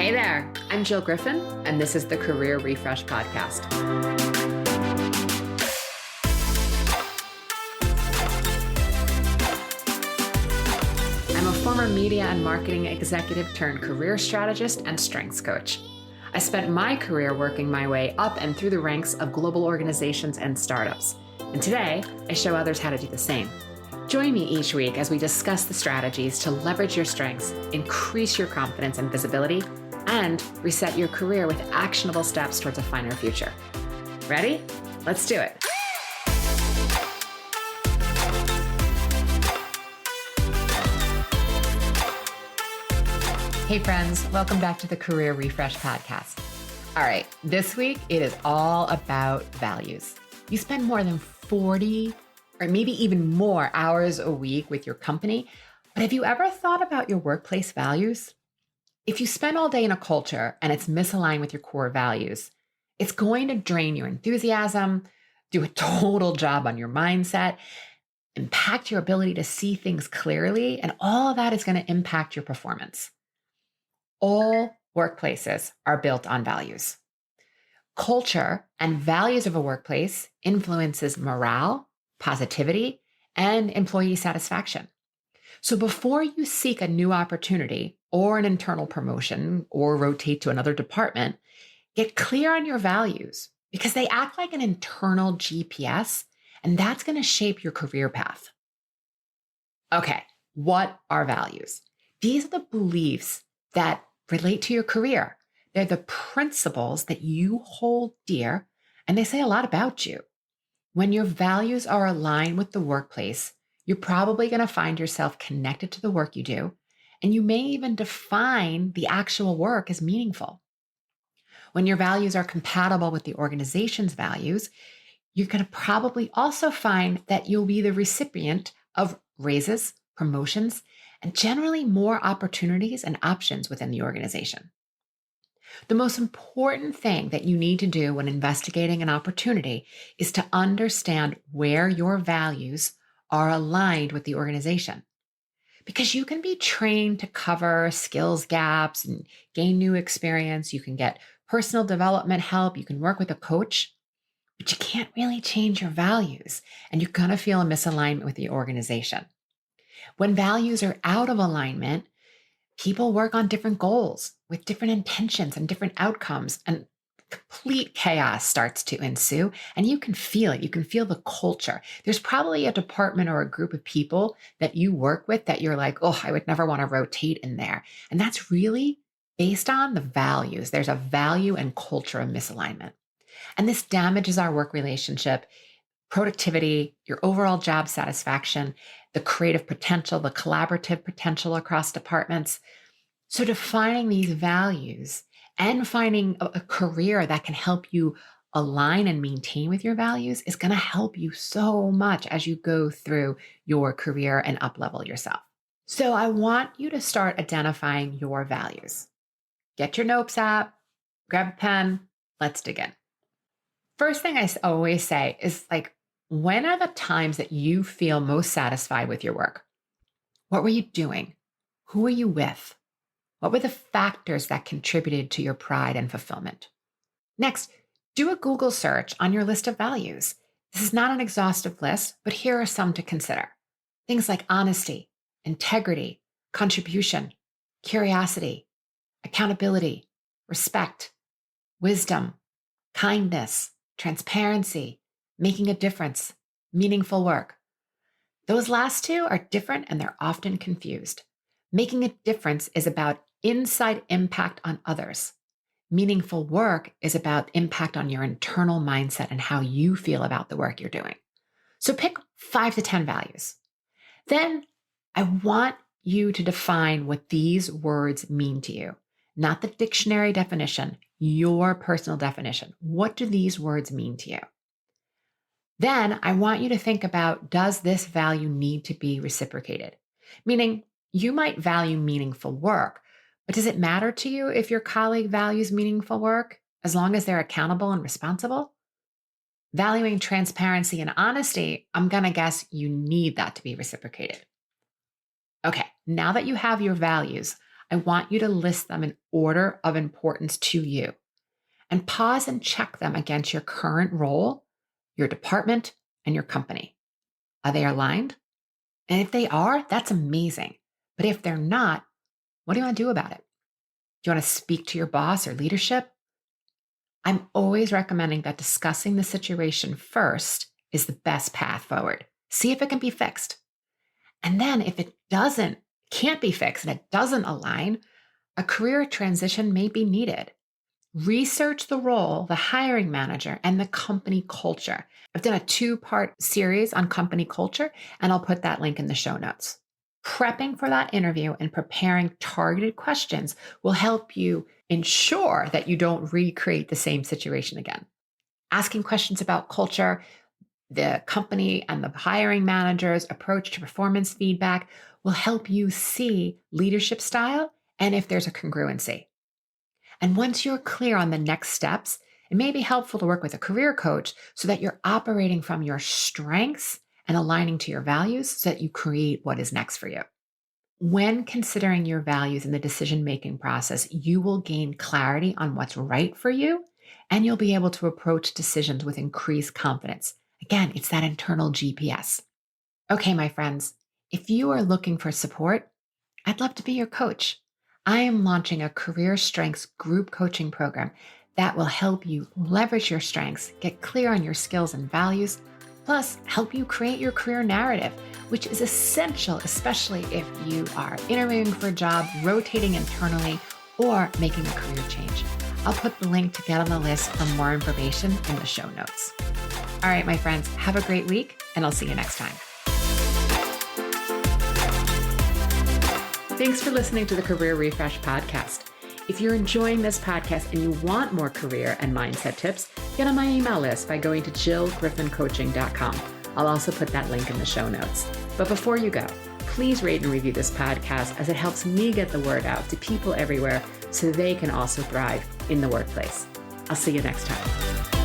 Hey there, I'm Jill Griffin, and this is the Career Refresh Podcast. I'm a former media and marketing executive turned career strategist and strengths coach. I spent my career working my way up and through the ranks of global organizations and startups. And today, I show others how to do the same. Join me each week as we discuss the strategies to leverage your strengths, increase your confidence and visibility, and reset your career with actionable steps towards a finer future. Ready? Let's do it. Hey friends, welcome back to the Career Refresh Podcast. All right, this week it is all about values. You spend more than 40 or maybe even more hours a week with your company, but have you ever thought about your workplace values? If you spend all day in a culture and it's misaligned with your core values, it's going to drain your enthusiasm, do a total job on your mindset, impact your ability to see things clearly, and all of that is going to impact your performance. All workplaces are built on values. Culture and values of a workplace influences morale, positivity, and employee satisfaction. So before you seek a new opportunity or an internal promotion or rotate to another department, get clear on your values because they act like an internal GPS, and that's going to shape your career path. Okay, what are values? These are the beliefs that relate to your career. They're the principles that you hold dear, and they say a lot about you. When your values are aligned with the workplace, you're probably going to find yourself connected to the work you do, and you may even define the actual work as meaningful. When your values are compatible with the organization's values, you're going to probably also find that you'll be the recipient of raises, promotions, and generally more opportunities and options within the organization. The most important thing that you need to do when investigating an opportunity is to understand where your values are aligned with the organization. Because you can be trained to cover skills gaps and gain new experience. You can get personal development help. You can work with a coach, but you can't really change your values, and you're going to feel a misalignment with the organization. When values are out of alignment, people work on different goals with different intentions and different outcomes, and complete chaos starts to ensue, and you can feel it. You can feel the culture. There's probably a department or a group of people that you work with that you're like, oh, I would never want to rotate in there. And that's really based on the values. There's a value and culture of misalignment. And this damages our work relationship, productivity, your overall job satisfaction, the creative potential, the collaborative potential across departments. So defining these values and finding a career that can help you align and maintain with your values is going to help you so much as you go through your career and up-level yourself. So I want you to start identifying your values. Get your notes app, grab a pen, let's dig in. First thing I always say is when are the times that you feel most satisfied with your work? What were you doing? Who were you with? What were the factors that contributed to your pride and fulfillment? Next, do a Google search on your list of values. This is not an exhaustive list, but here are some to consider. Things like honesty, integrity, contribution, curiosity, accountability, respect, wisdom, kindness, transparency, making a difference, meaningful work. Those last two are different and they're often confused. Making a difference is about inside impact on others. Meaningful work is about impact on your internal mindset and how you feel about the work you're doing. So pick 5 to 10 values. Then I want you to define what these words mean to you, not the dictionary definition, your personal definition. What do these words mean to you? Then I want you to think about, does this value need to be reciprocated? Meaning, you might value meaningful work, but does it matter to you if your colleague values meaningful work as long as they're accountable and responsible? Valuing transparency and honesty, I'm going to guess you need that to be reciprocated. Okay, now that you have your values, I want you to list them in order of importance to you and pause and check them against your current role, your department, and your company. Are they aligned? And if they are, that's amazing. But if they're not, what do you want to do about it? Do you want to speak to your boss or leadership? I'm always recommending that discussing the situation first is the best path forward. See if it can be fixed. And then if it can't be fixed and it doesn't align, a career transition may be needed. Research the role, the hiring manager, and the company culture. I've done a 2-part series on company culture, and I'll put that link in the show notes. Prepping for that interview and preparing targeted questions will help you ensure that you don't recreate the same situation again. Asking questions about culture, the company and the hiring manager's approach to performance feedback will help you see leadership style and if there's a congruency. And once you're clear on the next steps, it may be helpful to work with a career coach so that you're operating from your strengths and aligning to your values so that you create what is next for you. When considering your values in the decision-making process, you will gain clarity on what's right for you, and you'll be able to approach decisions with increased confidence. Again, it's that internal GPS. Okay, my friends, if you are looking for support, I'd love to be your coach. I am launching a career strengths group coaching program that will help you leverage your strengths, get clear on your skills and values, plus help you create your career narrative, which is essential, especially if you are interviewing for a job, rotating internally, or making a career change. I'll put the link to get on the list for more information in the show notes. All right, my friends, have a great week, and I'll see you next time. Thanks for listening to the Career Refresh podcast. If you're enjoying this podcast and you want more career and mindset tips, get on my email list by going to jillgriffincoaching.com. I'll also put that link in the show notes. But before you go, please rate and review this podcast as it helps me get the word out to people everywhere so they can also thrive in the workplace. I'll see you next time.